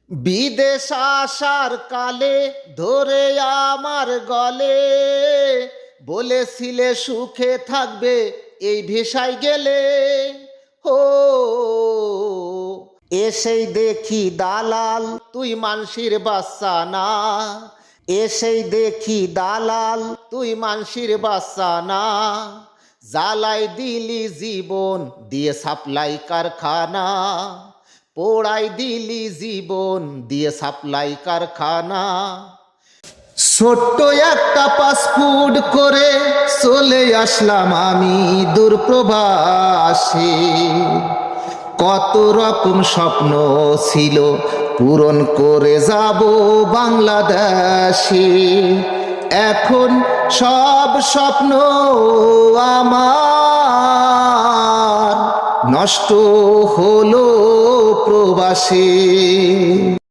বিদেশ আসার কালে ধরে আমার গলে বলেছিলে সুখে থাকবে এই ভিসায় গেলে। ও এসেই দেখি দালাল তুই মানসির বাচ্চা না। এসেই দেখি দালাল তুই মানসির বাচ্চা না। জ্বালাই দিলি জীবন দিয়ে সাপ্লাই কারখানা। পোড়াই দিলি জীবন দিয়ে সাপ্লাই কারখানা। ছোট্ট একটা পাসপোর্ট করে চলে আসলাম আমি দূরপ্রবাসে। কত রকম স্বপ্ন ছিল পূরণ করে যাব বাংলাদেশে। এখন সব স্বপ্ন আমার নষ্ট হলো প্রবাসে।